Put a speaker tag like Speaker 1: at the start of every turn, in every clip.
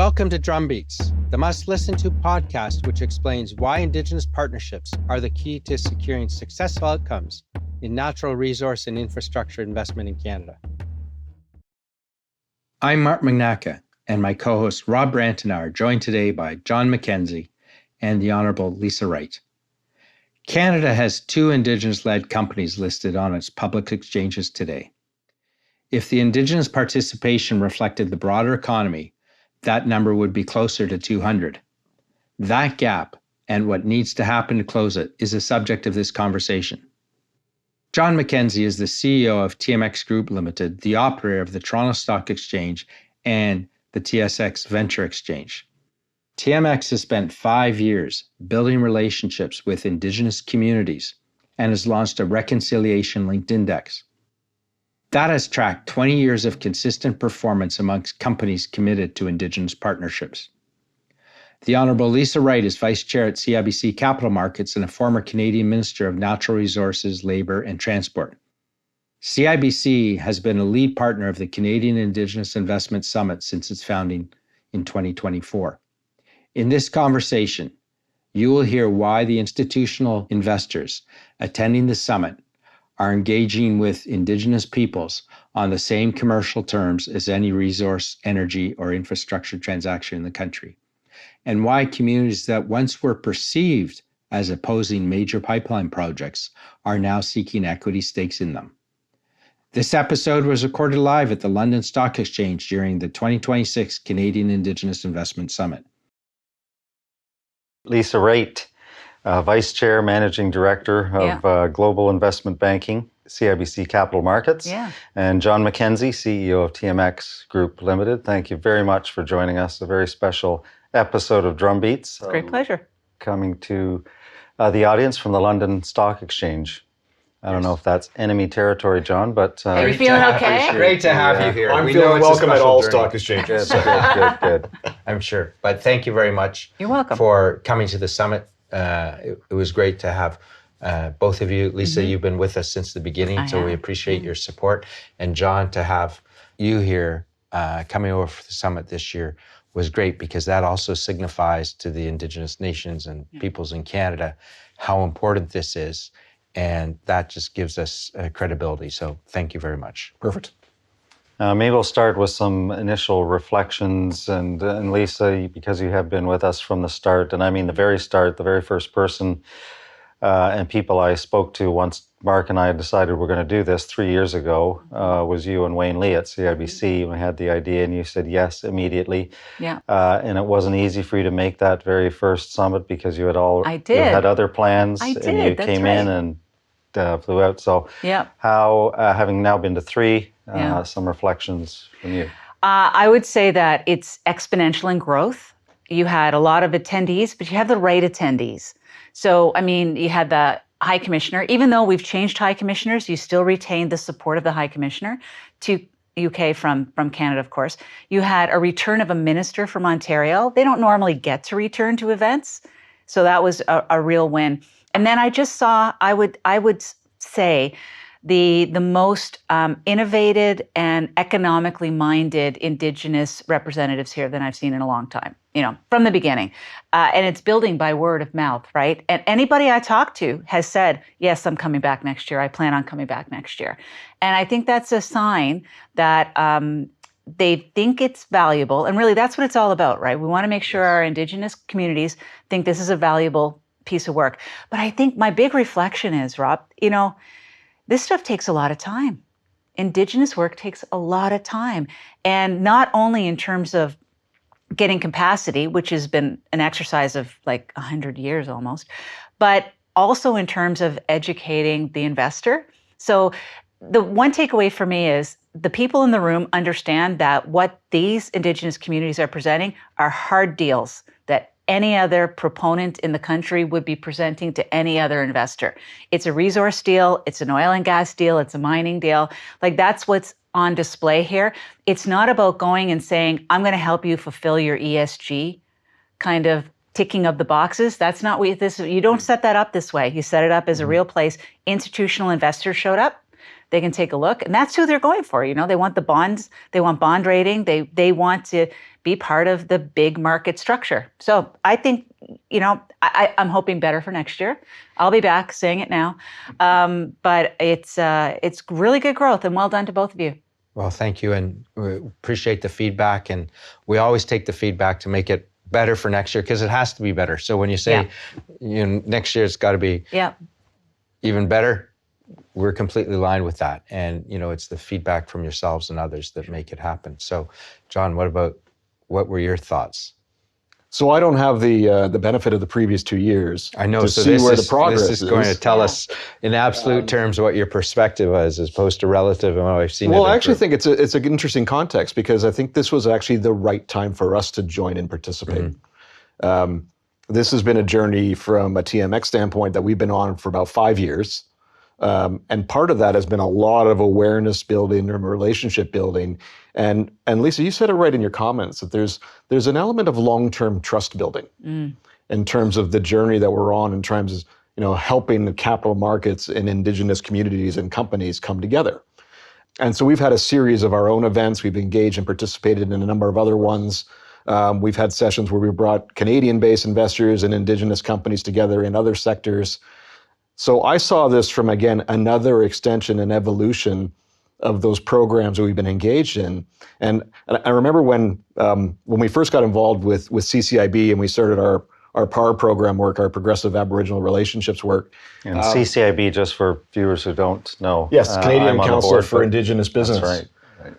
Speaker 1: Welcome to Drumbeats, the must-listen-to podcast which explains why Indigenous partnerships are the key to securing successful outcomes in natural resource and infrastructure investment in Canada. I'm Mark Magnacca, and my co-host Rob Brant and I are joined today by John McKenzie and the Honourable Lisa Raitt. Canada has 2 Indigenous-led companies listed on its public exchanges today. If the Indigenous participation reflected the broader economy, that number would be closer to 200. That gap and what needs to happen to close it is the subject of this conversation. John McKenzie is the CEO of TMX Group Limited, the operator of the Toronto Stock Exchange and the TSX Venture Exchange. TMX has spent 5 years building relationships with Indigenous communities and has launched a reconciliation-linked index. That has tracked 20 years of consistent performance amongst companies committed to Indigenous partnerships. The Honourable Lisa Raitt is Vice Chair at CIBC Capital Markets and a former Canadian Minister of Natural Resources, Labour and Transport. CIBC has been a lead partner of the Canadian Indigenous Investment Summit since its founding in 2024. In this conversation, you will hear why the institutional investors attending the summit are engaging with Indigenous peoples on the same commercial terms as any resource, energy, or infrastructure transaction in the country, and why communities that once were perceived as opposing major pipeline projects are now seeking equity stakes in them. This episode was recorded live at the London Stock Exchange during the 2026 Canadian Indigenous Investment Summit.
Speaker 2: Lisa Raitt, Vice Chair, Managing Director of Global Investment Banking, CIBC Capital Markets, and John McKenzie, CEO of TMX Group Limited. Thank you very much for joining us. A very special episode of Drumbeats.
Speaker 3: Great pleasure.
Speaker 2: Coming to the audience from the London Stock Exchange. I don't know if that's enemy territory, John, but...
Speaker 3: Are you feeling okay?
Speaker 1: Great to have you here.
Speaker 4: I'm feeling welcome at all stock exchanges.
Speaker 2: Good.
Speaker 1: I'm sure. But thank you very much.
Speaker 3: You're welcome.
Speaker 1: For coming to the summit. It was great to have both of you. Lisa, you've been with us since the beginning, so we appreciate your support. And John, to have you here coming over for the summit this year was great because that also signifies to the Indigenous nations and peoples in Canada how important this is. And that just gives us credibility. So thank you very much.
Speaker 4: Perfect.
Speaker 2: Maybe we'll start with some initial reflections. And Lisa, because you have been with us from the start, and I mean the very start, the very first person and people I spoke to once Mark and I decided we're going to do this 3 years ago was you and Wayne Lee at CIBC. We had the idea and you said yes immediately.
Speaker 3: Yeah.
Speaker 2: And it wasn't easy for you to make that very first summit because you had you had other plans.
Speaker 3: I did.
Speaker 2: And you came in and flew out. So how, having now been to 3, some reflections from you.
Speaker 3: I would say that it's exponential in growth. You had a lot of attendees, but you have the right attendees. So, I mean, you had the High Commissioner. Even though we've changed High Commissioners, you still retain the support of the High Commissioner to UK from Canada, of course. You had a return of a minister from Ontario. They don't normally get to return to events. So that was a real win. And then I just saw, I would say, the most innovative and economically minded Indigenous representatives here than I've seen in a long time, from the beginning. And it's building by word of mouth, right? And anybody I talk to has said, yes, I'm coming back next year. I plan on coming back next year. And I think that's a sign that they think it's valuable. And really, that's what it's all about, right? We want to make sure our Indigenous communities think this is a valuable piece of work. But I think my big reflection is, Rob, this stuff takes a lot of time. Indigenous work takes a lot of time. And not only in terms of getting capacity, which has been an exercise of like 100 years almost, but also in terms of educating the investor. So the one takeaway for me is the people in the room understand that what these Indigenous communities are presenting are hard deals that any other proponent in the country would be presenting to any other investor. It's a resource deal, it's an oil and gas deal, it's a mining deal. Like that's what's on display here. It's not about going and saying, I'm going to help you fulfill your ESG kind of ticking of the boxes. That's not what you don't set that up this way. You set it up as a real place. Institutional investors showed up. they can take a look. And that's who they're going for. They want the bonds, they want bond rating, they want to be part of the big market structure. So I think, I'm hoping better for next year. I'll be back saying it now. But it's really good growth, and well done to both of you.
Speaker 1: Well, thank you, and we appreciate the feedback. And we always take the feedback to make it better for next year, because it has to be better. So when you say, next year it's got to be even better, we're completely aligned with that. And, it's the feedback from yourselves and others that make it happen. So, John, what were your thoughts?
Speaker 4: So I don't have the benefit of the previous 2 years.
Speaker 1: I know.
Speaker 4: To
Speaker 1: So
Speaker 4: see
Speaker 1: this
Speaker 4: where
Speaker 1: is
Speaker 4: the progress
Speaker 1: this is going to tell us in absolute terms what your perspective was, as opposed to relative and what I've seen.
Speaker 4: Well, I actually think it's an interesting context, because I think this was actually the right time for us to join and participate. This has been a journey from a TMX standpoint that we've been on for about 5 years. And part of that has been a lot of awareness building and relationship building. And Lisa, you said it right in your comments, that there's an element of long-term trust building in terms of the journey that we're on, in terms of, helping the capital markets and Indigenous communities and companies come together. And so we've had a series of our own events. We've engaged and participated in a number of other ones. We've had sessions where we brought Canadian-based investors and Indigenous companies together in other sectors. So I saw this from, again, another extension and evolution of those programs that we've been engaged in. And I remember when we first got involved with CCIB and we started our PAR program work, our Progressive Aboriginal Relationships work.
Speaker 2: And CCIB, just for viewers who don't know.
Speaker 4: Yes, Canadian Council for Indigenous Business.
Speaker 2: That's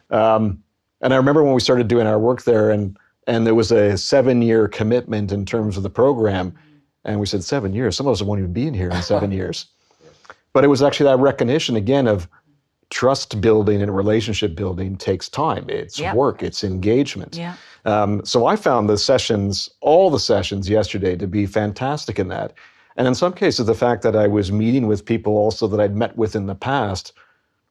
Speaker 2: right.
Speaker 4: And I remember when we started doing our work there, and there was a 7-year commitment in terms of the program. And we said, 7 years? Some of us won't even be in here in 7 years. But it was actually that recognition, again, of trust building and relationship building takes time. It's work, it's engagement. So I found all the sessions yesterday to be fantastic in that. And in some cases, the fact that I was meeting with people also that I'd met with in the past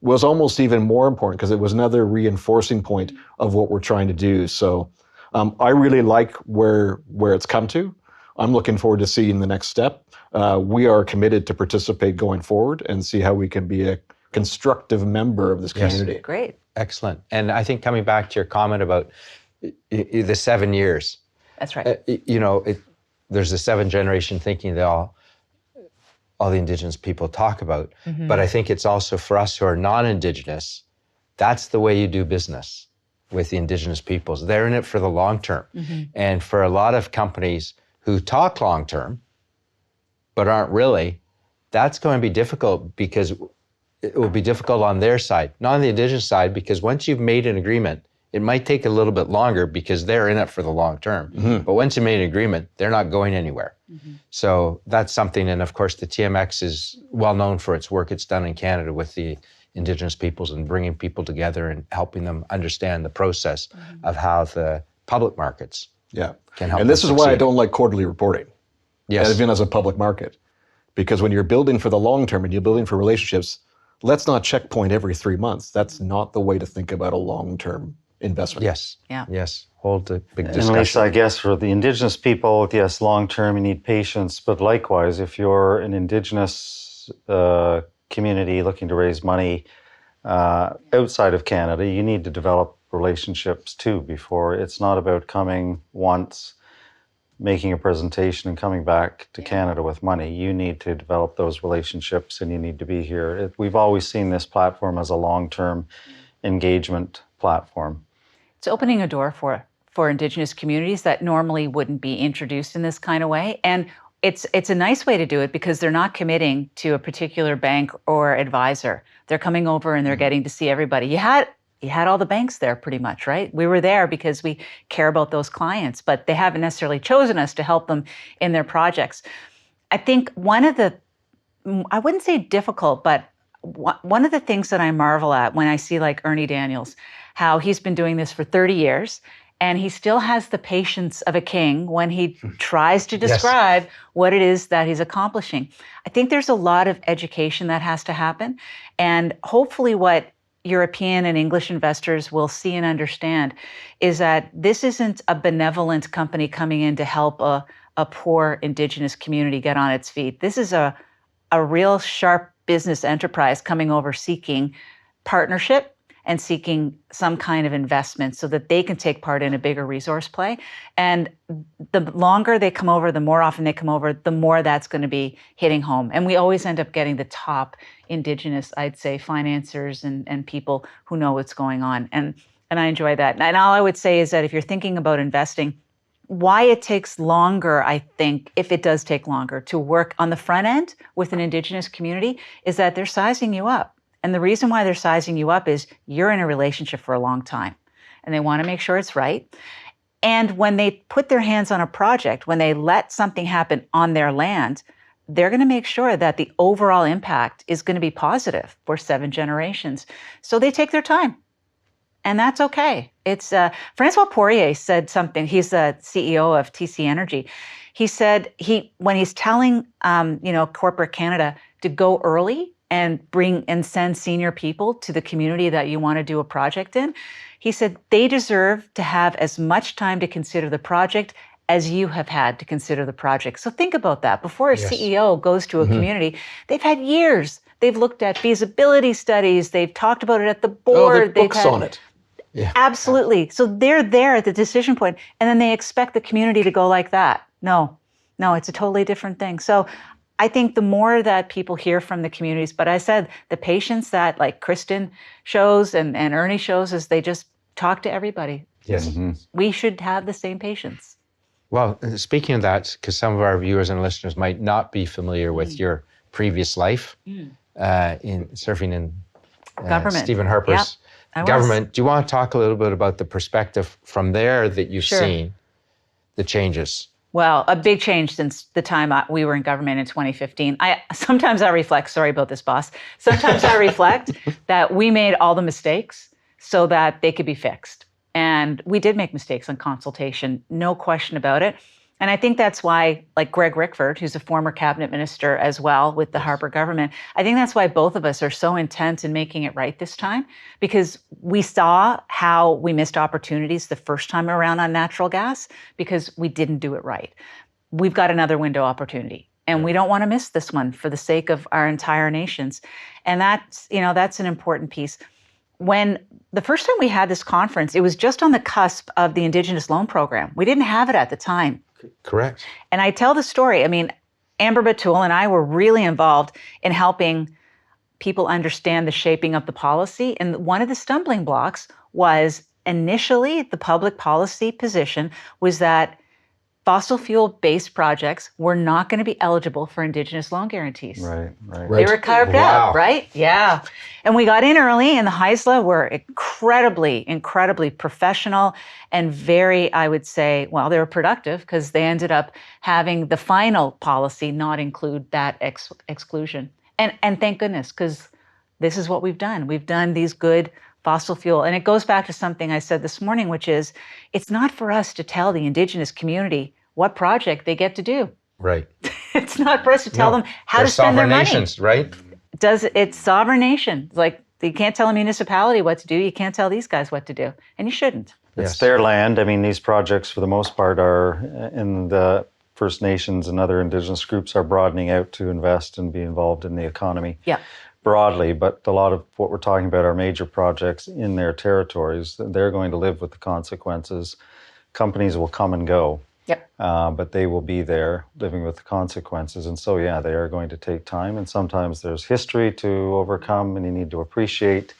Speaker 4: was almost even more important, because it was another reinforcing point of what we're trying to do. So I really like where it's come to. I'm looking forward to seeing the next step. We are committed to participate going forward and see how we can be a constructive member of this community.
Speaker 3: Yes. Great.
Speaker 1: Excellent. And I think coming back to your comment about the 7 years.
Speaker 3: That's right.
Speaker 1: There's the 7-generation thinking that all the Indigenous people talk about. But I think it's also for us who are non-Indigenous, that's the way you do business with the Indigenous peoples. They're in it for the long term. And for a lot of companies who talk long term, but aren't really, that's going to be difficult, because it will be difficult on their side, not on the Indigenous side, because once you've made an agreement, it might take a little bit longer because they're in it for the long term. But once you made an agreement, they're not going anywhere. So that's something, and of course the TMX is well known for its work it's done in Canada with the Indigenous peoples and bringing people together and helping them understand the process of how the public markets can help.
Speaker 4: And this is
Speaker 1: succeed.
Speaker 4: why I don't like quarterly reporting, even as a public market. Because when you're building for the long term and you're building for relationships, let's not checkpoint every 3 months. That's not the way to think about a long-term investment.
Speaker 1: Yes. Yes. Hold a big discussion.
Speaker 2: And Lisa, I guess for the Indigenous people, yes, long-term, you need patience. But likewise, if you're an Indigenous community looking to raise money outside of Canada, you need to develop relationships too before. It's not about coming once, making a presentation and coming back to Canada with money. You need to develop those relationships, and you need to be here. We've always seen this platform as a long-term engagement platform.
Speaker 3: It's opening a door for Indigenous communities that normally wouldn't be introduced in this kind of way. And it's a nice way to do it, because they're not committing to a particular bank or advisor. They're coming over and they're getting to see everybody. You had all the banks there pretty much, right? We were there because we care about those clients, but they haven't necessarily chosen us to help them in their projects. I think one of the, I wouldn't say difficult, but one of the things that I marvel at when I see like Ernie Daniels, how he's been doing this for 30 years, and he still has the patience of a king when he tries to describe what it is that he's accomplishing. I think there's a lot of education that has to happen, and hopefully what European and English investors will see and understand is that this isn't a benevolent company coming in to help a poor Indigenous community get on its feet. This is a real sharp business enterprise coming over seeking partnership and seeking some kind of investment so that they can take part in a bigger resource play. And the longer they come over, the more often they come over, the more that's going to be hitting home. And we always end up getting the top Indigenous, I'd say, financiers and people who know what's going on. And I enjoy that. And all I would say is that if you're thinking about investing, why it takes longer, I think, if it does take longer to work on the front end with an Indigenous community, is that they're sizing you up. And the reason why they're sizing you up is you're in a relationship for a long time and they want to make sure it's right. And when they put their hands on a project, when they let something happen on their land, they're going to make sure that the overall impact is going to be positive for 7 generations. So they take their time. And that's okay. It's Francois Poirier said something. He's the CEO of TC Energy. He said when he's telling corporate Canada to go early and bring and send senior people to the community that you want to do a project in, he said they deserve to have as much time to consider the project as you have had to consider the project. So think about that. Before a CEO goes to a community, they've had years. They've looked at feasibility studies. They've talked about it at the board.
Speaker 4: They've books on it.
Speaker 3: Yeah. Absolutely. So they're there at the decision point, and then they expect the community to go like that. No, it's a totally different thing. So I think the more that people hear from the communities, but I said the patience that like Kristen shows and Ernie shows is they just talk to everybody.
Speaker 1: Yes.
Speaker 3: We should have the same patience.
Speaker 1: Well, speaking of that, because some of our viewers and listeners might not be familiar with your previous life in surfing in
Speaker 3: government.
Speaker 1: Stephen Harper's government. Do you want to talk a little bit about the perspective from there that you've seen, the changes?
Speaker 3: Well, a big change since the time we were in government in 2015. Sometimes I reflect, sorry about this, boss. Sometimes I reflect that we made all the mistakes so that they could be fixed. And we did make mistakes on consultation, no question about it. And I think that's why, like Greg Rickford, who's a former cabinet minister as well with the Harper government, I think that's why both of us are so intense in making it right this time, because we saw how we missed opportunities the first time around on natural gas because we didn't do it right. We've got another window opportunity, and we don't want to miss this one for the sake of our entire nations. And that's an important piece. When the first time we had this conference, it was just on the cusp of the Indigenous loan program. We didn't have it at the time.
Speaker 1: Correct.
Speaker 3: And I tell the story. I mean, Amber Batul and I were really involved in helping people understand the shaping of the policy. And one of the stumbling blocks was initially the public policy position was that fossil fuel-based projects were not going to be eligible for Indigenous loan guarantees.
Speaker 2: Right.
Speaker 3: They were carved out, right? Yeah. And we got in early, and the Haisla were incredibly professional and very, I would say, well, they were productive because they ended up having the final policy not include that exclusion. And thank goodness, because this is what we've done. We've done these good fossil fuel. And it goes back to something I said this morning, which is it's not for us to tell the Indigenous community what project they get to do.
Speaker 1: Right.
Speaker 3: It's not for us to tell them how to spend their money.
Speaker 1: Sovereign nations, right?
Speaker 3: It's sovereign nation. It's like you can't tell a municipality what to do. You can't tell these guys what to do. And you shouldn't.
Speaker 2: It's their land. I mean, these projects, for the most part, are in the First Nations and other Indigenous groups are broadening out to invest and be involved in the economy.
Speaker 3: Yeah.
Speaker 2: Broadly, but a lot of what we're talking about are major projects in their territories. They're going to live with the consequences. Companies will come and go, but they will be there living with the consequences. And so, they are going to take time. And sometimes there's history to overcome, and you need to appreciate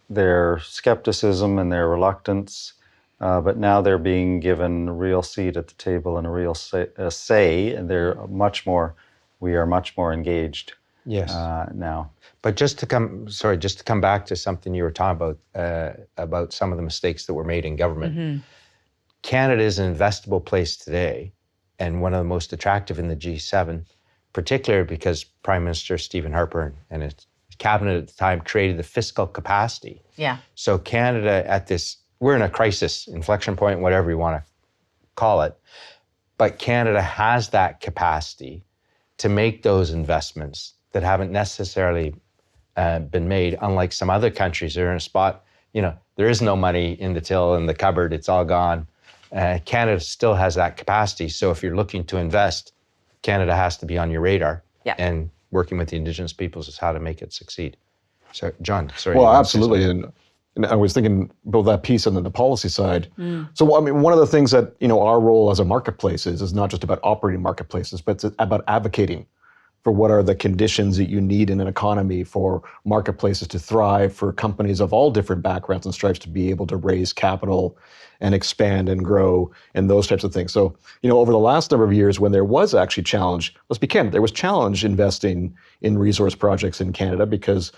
Speaker 2: their skepticism and their reluctance. But now they're being given a real seat at the table and a real say, and we are much more engaged.
Speaker 1: Yes.
Speaker 2: Now,
Speaker 1: but just to come back to something you were talking about some of the mistakes that were made in government. Mm-hmm. Canada is an investable place today, and one of the most attractive in the G7, particularly because Prime Minister Stephen Harper and his cabinet at the time created the fiscal capacity. Yeah. So Canada we're in a crisis, inflection point, whatever you want to call it, but Canada has that capacity to make those investments that haven't necessarily been made, unlike some other countries that are in a spot, there is no money in the till, in the cupboard, it's all gone. Canada still has that capacity. So if you're looking to invest, Canada has to be on your radar. Yeah. And working with the Indigenous peoples is how to make it succeed. So, John, sorry.
Speaker 4: Well, absolutely. And I was thinking about that piece and then the policy side. So, I mean, one of the things that, our role as a marketplace is not just about operating marketplaces, but it's about advocating for what are the conditions that you need in an economy for marketplaces to thrive, for companies of all different backgrounds and stripes to be able to raise capital and expand and grow and those types of things. So, over the last number of years when there was actually challenge, let's be candid, there was challenge investing in resource projects in Canada because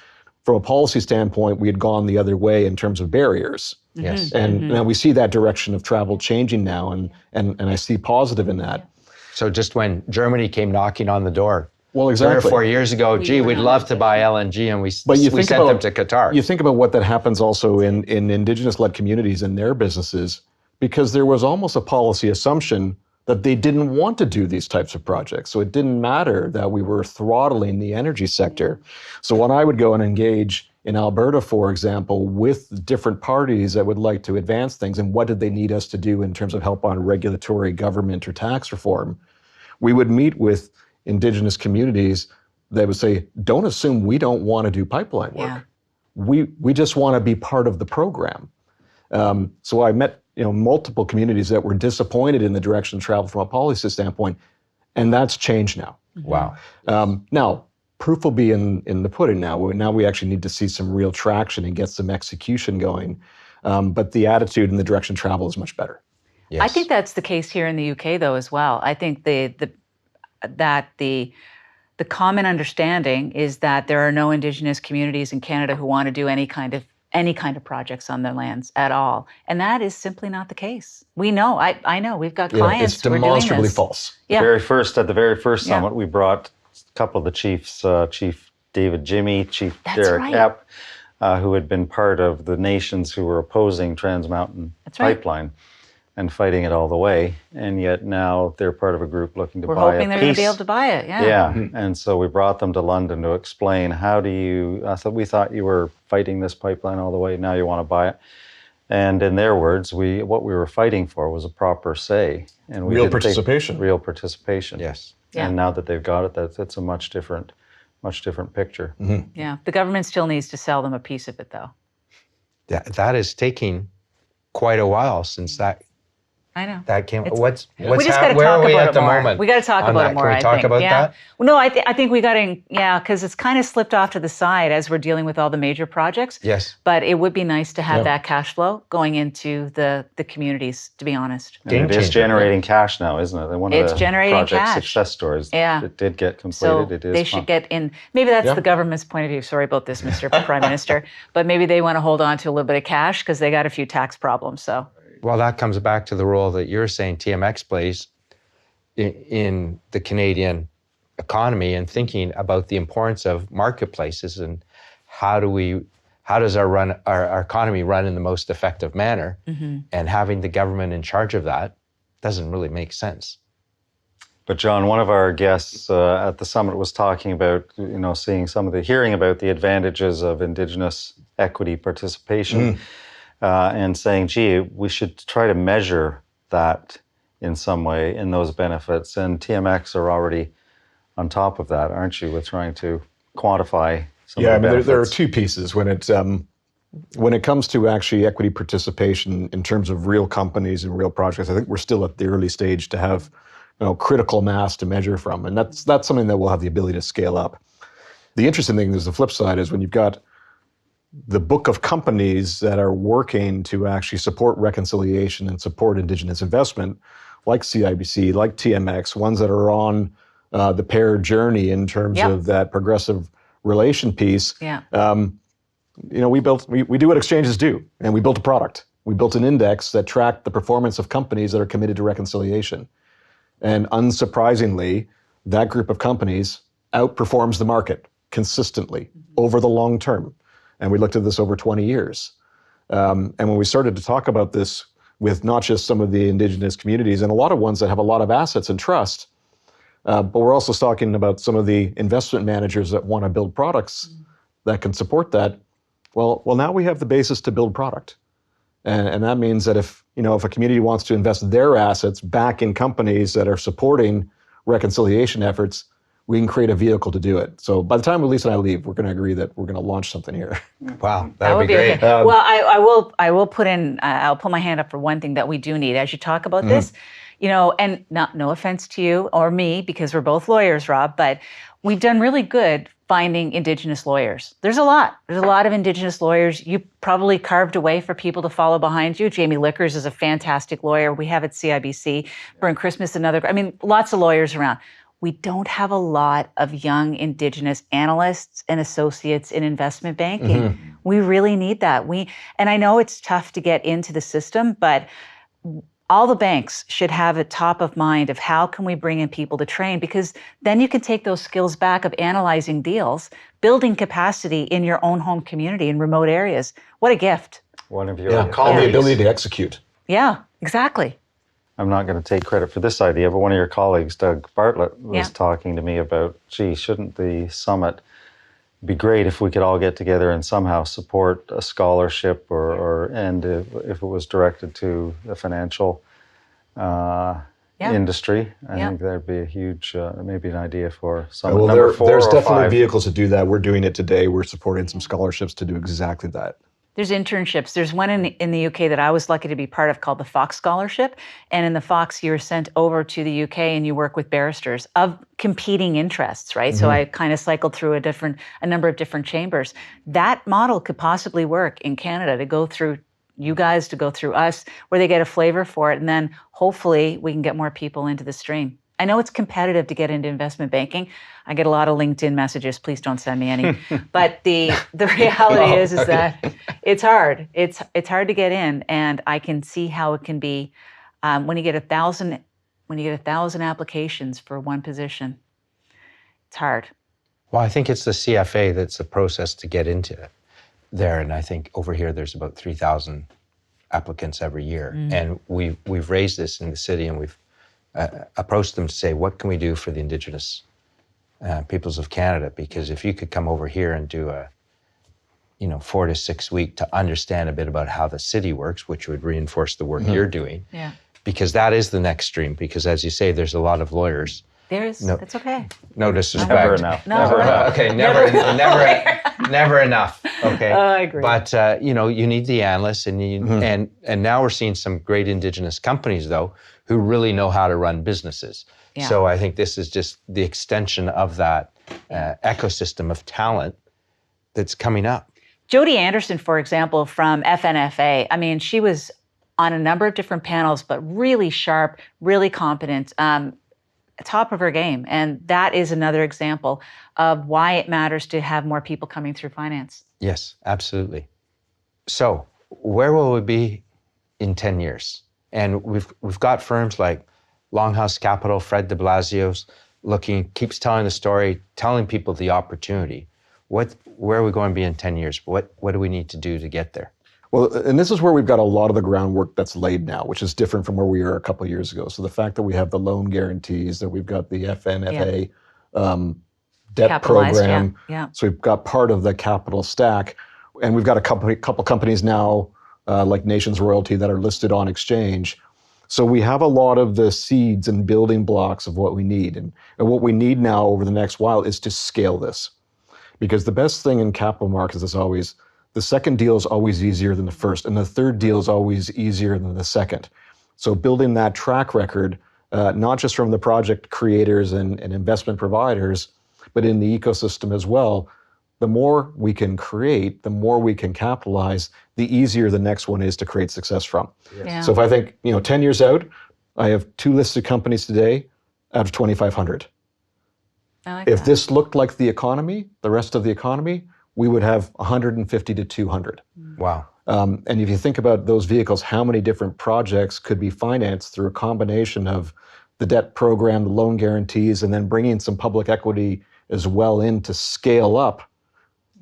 Speaker 4: from a policy standpoint, we had gone the other way in terms of barriers.
Speaker 1: Yes.
Speaker 4: And now we see that direction of travel changing now, and I see positive in that.
Speaker 1: So just when Germany came knocking on the door,
Speaker 4: Well, exactly.
Speaker 1: 3 or 4 years ago, we'd love to buy LNG, and we sent them to Qatar.
Speaker 4: You think about what that happens also in Indigenous-led communities and their businesses, because there was almost a policy assumption that they didn't want to do these types of projects. So it didn't matter that we were throttling the energy sector. So when I would go and engage in Alberta, for example, with different parties that would like to advance things and what did they need us to do in terms of help on regulatory, government, or tax reform, we would meet with Indigenous communities that would say, don't assume we don't want to do pipeline work. We just want to be part of the program. So I met multiple communities that were disappointed in the direction of travel from a policy standpoint, and that's changed now.
Speaker 1: Wow.
Speaker 4: Now, proof will be in the pudding now. Now we actually need to see some real traction and get some execution going. But the attitude and the direction of travel is much better.
Speaker 1: Yes.
Speaker 3: I think that's the case here in the UK, though, as well. I think that the common understanding is that there are no Indigenous communities in Canada who want to do any kind of projects on their lands at all, and that is simply not the case. We know. I know. We've got clients.
Speaker 4: It's demonstrably false.
Speaker 3: Yeah.
Speaker 2: At the very first summit, we brought a couple of the chiefs, Chief David Jimmy, Chief Derek Epp, who had been part of the nations who were opposing Trans Mountain Pipeline and fighting it all the way, and yet now they're part of a group looking to buy a piece.
Speaker 3: We're hoping they're going to be able to buy it,
Speaker 2: And so we brought them to London to explain, we thought you were fighting this pipeline all the way, now you want to buy it. And in their words, what we were fighting for was a proper say. And
Speaker 4: real participation.
Speaker 2: Real participation.
Speaker 1: Yes.
Speaker 3: Yeah.
Speaker 2: And now that they've got it, that's a much different picture.
Speaker 4: Mm-hmm.
Speaker 3: Yeah. The government still needs to sell them a piece of it, though.
Speaker 1: That is taking quite a while since that.
Speaker 3: I know.
Speaker 1: That came.
Speaker 3: We
Speaker 1: What's
Speaker 3: just got to
Speaker 1: where
Speaker 3: talk
Speaker 1: are we
Speaker 3: about
Speaker 1: at
Speaker 3: it
Speaker 1: the
Speaker 3: more.
Speaker 1: moment?
Speaker 3: We got to talk about it more.
Speaker 1: Can we talk about that?
Speaker 3: Well, no, I think we got to. Because it's kind of slipped off to the side as we're dealing with all the major projects.
Speaker 1: Yes.
Speaker 3: But it would be nice to have that cash flow going into the communities. To be honest.
Speaker 2: And it is generating cash now, isn't it? One of the project success stories.
Speaker 3: Yeah.
Speaker 2: It did get completed.
Speaker 3: So
Speaker 2: it is
Speaker 3: they should get in. Maybe that's the government's point of view. Sorry about this, Mr. Prime Minister. But maybe they want to hold on to a little bit of cash because they got a few tax problems. So.
Speaker 1: Well, that comes back to the role that you're saying TMX plays in the Canadian economy and thinking about the importance of marketplaces and how does our economy run in the most effective manner, and having the government in charge of that doesn't really make sense.
Speaker 2: But John, one of our guests at the summit was talking about, hearing about the advantages of Indigenous equity participation. And saying, gee, we should try to measure that in some way, in those benefits. And TMX are already on top of that, aren't you, with trying to quantify some of the benefits?
Speaker 4: There are two pieces. When it comes to actually equity participation in terms of real companies and real projects, I think we're still at the early stage to have critical mass to measure from. And that's something that we'll have the ability to scale up. The interesting thing is the flip side is when you've got the book of companies that are working to actually support reconciliation and support Indigenous investment, like CIBC, like TMX, ones that are on the pair journey in terms of that progressive relation piece.
Speaker 3: Yeah.
Speaker 4: We do what exchanges do, and we built a product. We built an index that tracked the performance of companies that are committed to reconciliation. And unsurprisingly, that group of companies outperforms the market consistently over the long term. And we looked at this over 20 years. And when we started to talk about this with not just some of the Indigenous communities and a lot of ones that have a lot of assets and trust, but we're also talking about some of the investment managers that want to build products that can support that. Well, now we have the basis to build product. And that means that if a community wants to invest their assets back in companies that are supporting reconciliation efforts, we can create a vehicle to do it. So by the time Lisa and I leave, we're going to agree that we're going to launch something here.
Speaker 1: Wow, that would be great.
Speaker 3: Okay. Well, I will put in. I'll put my hand up for one thing that we do need as you talk about this. And no offense to you or me, because we're both lawyers, Rob, but we've done really good finding Indigenous lawyers. There's a lot of Indigenous lawyers. You probably carved a way for people to follow behind you. Jamie Lickers is a fantastic lawyer. We have at CIBC. Brant Christmas, lots of lawyers around. We don't have a lot of young Indigenous analysts and associates in investment banking. We really need that. And I know it's tough to get into the system, but all the banks should have a top of mind of how can we bring in people to train, because then you can take those skills back of analyzing deals, building capacity in your own home community in remote areas. What a gift.
Speaker 2: One of your
Speaker 4: the ability to execute.
Speaker 3: Yeah, exactly.
Speaker 2: I'm not going to take credit for this idea, but one of your colleagues, Doug Bartlett, was talking to me about, shouldn't the summit be great if we could all get together and somehow support a scholarship and if it was directed to the financial industry. I think that'd be a huge, maybe an idea for summit number 4
Speaker 4: there's
Speaker 2: or
Speaker 4: definitely
Speaker 2: 5.
Speaker 4: vehicles to do that. We're doing it today. We're supporting some scholarships to do exactly that.
Speaker 3: There's internships. There's one in the UK that I was lucky to be part of called the Fox Scholarship. And in the Fox, you're sent over to the UK and you work with barristers of competing interests, right? So I kind of cycled through a number of different chambers. That model could possibly work in Canada, to go through you guys, to go through us, where they get a flavor for it. And then hopefully we can get more people into the stream. I know it's competitive to get into investment banking. I get a lot of LinkedIn messages. Please don't send me any. But the reality is that it's hard. It's hard to get in, and I can see how it can be when you get 1,000 applications for one position. It's hard.
Speaker 1: Well, I think it's the CFA that's the process to get into there, and I think over here there's about 3,000 applicants every year, and we've raised this in the city, and we've approached them to say, what can we do for the Indigenous peoples of Canada? Because if you could come over here and do a 4 to 6 week to understand a bit about how the city works, which would reinforce the work you're doing. Yeah. Because that is the next stream. Because as you say, there's a lot of lawyers.
Speaker 3: That's okay.
Speaker 1: No disrespect.
Speaker 2: Never enough.
Speaker 1: Okay, never enough. Okay.
Speaker 3: I agree.
Speaker 1: But you need the analysts, and and now we're seeing some great Indigenous companies though who really know how to run businesses. Yeah. So I think this is just the extension of that ecosystem of talent that's coming up.
Speaker 3: Jody Anderson, for example, from FNFA, she was on a number of different panels, but really sharp, really competent, top of her game. And that is another example of why it matters to have more people coming through finance.
Speaker 1: Yes, absolutely. So where will we be in 10 years? And we've got firms like Longhouse Capital, Fred de Blasio's keeps telling the story, telling people the opportunity. Where are we going to be in 10 years? What do we need to do to get there?
Speaker 4: Well, and this is where we've got a lot of the groundwork that's laid now, which is different from where we were a couple of years ago. So the fact that we have the loan guarantees, that we've got the FNFA debt program. So we've got part of the capital stack. And we've got a couple companies now, like Nations Royalty, that are listed on exchange. So we have a lot of the seeds and building blocks of what we need. And what we need now over the next while is to scale this. Because the best thing in capital markets is always, the second deal is always easier than the first, and the third deal is always easier than the second. So building that track record, not just from the project creators and investment providers, but in the ecosystem as well, the more we can create, the more we can capitalize, the easier the next one is to create success from. Yes. Yeah. So if I think, 10 years out, I have 2 listed companies today out of 2,500. If this looked like the economy, the rest of the economy, we would have 150 to 200.
Speaker 1: Wow.
Speaker 4: And if you think about those vehicles, how many different projects could be financed through a combination of the debt program, the loan guarantees, and then bringing some public equity as well in to scale up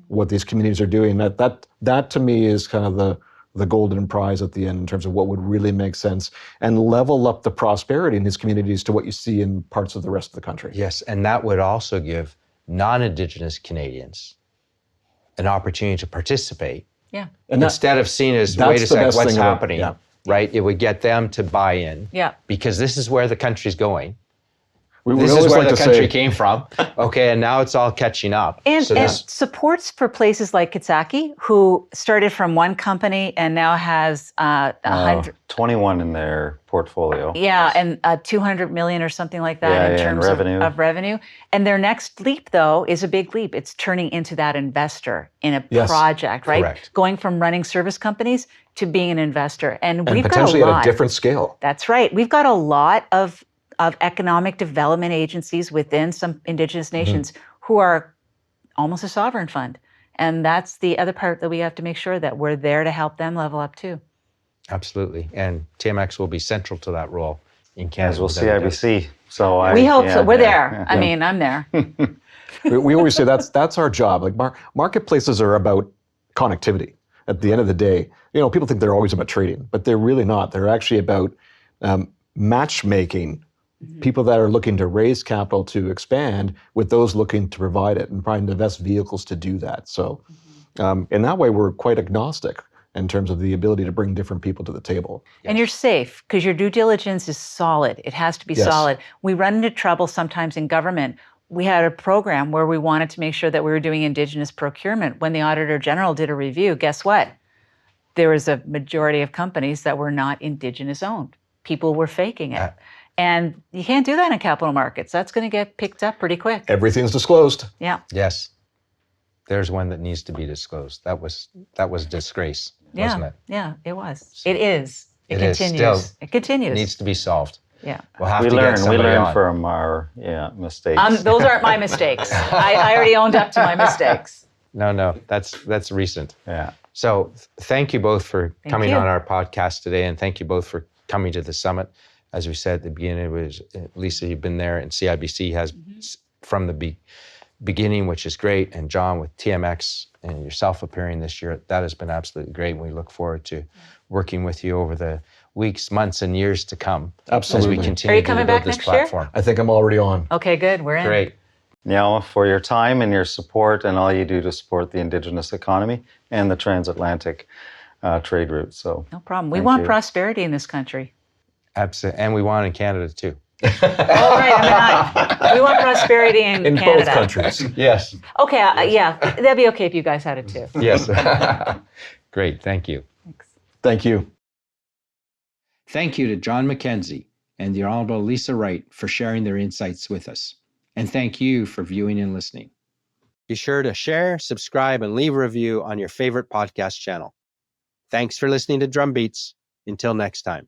Speaker 4: what these communities are doing. That to me is kind of the golden prize at the end in terms of what would really make sense and level up the prosperity in these communities to what you see in parts of the rest of the country.
Speaker 1: Yes, and that would also give non-Indigenous Canadians an opportunity to participate.
Speaker 3: Yeah.
Speaker 1: And instead of seeing as, wait a sec, what's happening, right? It would get them to buy in. Yeah. Because this is where the country's going. This is
Speaker 4: always
Speaker 1: where
Speaker 4: like
Speaker 1: the
Speaker 4: to
Speaker 1: country
Speaker 4: say-
Speaker 1: came from. Okay, and now it's all catching up.
Speaker 3: And,
Speaker 1: So
Speaker 3: and
Speaker 1: this-
Speaker 3: supports for places like Kitsaki, who started from one company and now has 100,
Speaker 2: 21 in their portfolio.
Speaker 3: yeah, and 200 million or something like that in
Speaker 2: in
Speaker 3: terms
Speaker 2: revenue.
Speaker 3: of revenue. And their next leap, though, is a big leap. It's turning into that investor in a
Speaker 4: Yes,
Speaker 3: project, right?
Speaker 1: correct.
Speaker 3: Going from running service companies to being an investor. And we've got a
Speaker 4: potentially
Speaker 3: lot.
Speaker 4: at a different scale.
Speaker 3: That's right. We've got a lot of economic development agencies within some Indigenous nations who are almost a sovereign fund. And that's the other part that we have to make sure that we're there to help them level up too.
Speaker 1: Absolutely. And TMX will be central to that role in Canada.
Speaker 2: As will
Speaker 1: without a doubt.
Speaker 2: CIBC. So
Speaker 3: We hope
Speaker 2: yeah,
Speaker 3: so. We're
Speaker 2: yeah,
Speaker 3: there.
Speaker 2: yeah.
Speaker 3: I mean, I'm there.
Speaker 4: We always say that's our job. Like marketplaces are about connectivity. At the end of the day, people think they're always about trading, but they're really not. They're actually about matchmaking people that are looking to raise capital to expand with those looking to provide it and finding the best vehicles to do that. So in that way, we're quite agnostic in terms of the ability to bring different people to the table.
Speaker 3: And you're safe because your due diligence is solid. It has to be
Speaker 4: Yes.
Speaker 3: solid. We run into trouble sometimes in government. We had a program where we wanted to make sure that we were doing Indigenous procurement. When the Auditor General did a review, guess what? There was a majority of companies that were not Indigenous owned. People were faking it. And you can't do that in capital markets. That's going to get picked up pretty quick.
Speaker 4: Everything's disclosed.
Speaker 3: Yeah.
Speaker 1: Yes. There's one that needs to be disclosed. That was disgrace, wasn't it?
Speaker 3: Yeah, it was. It is. It
Speaker 1: It is
Speaker 3: continues.
Speaker 1: still-
Speaker 3: It continues.
Speaker 1: Needs to be solved.
Speaker 3: Yeah.
Speaker 1: We'll have
Speaker 2: We
Speaker 1: to get
Speaker 2: learn
Speaker 1: somebody on.
Speaker 2: from our mistakes.
Speaker 3: Those aren't my mistakes. I already owned up to my mistakes.
Speaker 1: No, that's recent.
Speaker 2: Yeah.
Speaker 1: So thank you both for coming
Speaker 3: you.
Speaker 1: on our podcast today, and thank you both for coming to the summit. As we said at the beginning, it was Lisa, you've been there, and CIBC has from the beginning, which is great, and John with TMX and yourself appearing this year. That has been absolutely great, and we look forward to working with you over the weeks, months, and years to come.
Speaker 4: Absolutely.
Speaker 1: As we continue
Speaker 3: Are you
Speaker 1: to
Speaker 3: coming
Speaker 1: build
Speaker 3: back
Speaker 1: this
Speaker 3: next year?
Speaker 1: platform.
Speaker 4: I think I'm already on.
Speaker 3: Okay, good. We're in.
Speaker 1: Great.
Speaker 2: For your time and your support and all you do to support the Indigenous economy and the transatlantic trade route. So
Speaker 3: No problem. We
Speaker 2: Thank
Speaker 3: want
Speaker 2: you.
Speaker 3: prosperity in this country.
Speaker 1: Absolutely. And we want in Canada too.
Speaker 3: Oh, right. We want prosperity in
Speaker 4: In
Speaker 3: Canada.
Speaker 4: both countries.
Speaker 1: Yes.
Speaker 3: Okay, yeah, that'd be okay if you guys had it too.
Speaker 1: Yes. Great. Thank you.
Speaker 3: Thanks.
Speaker 4: Thank you.
Speaker 1: Thank you to John McKenzie and the Honorable Lisa Raitt for sharing their insights with us. And thank you for viewing and listening. Be sure to share, subscribe, and leave a review on your favorite podcast channel. Thanks for listening to Drumbeats. Until next time.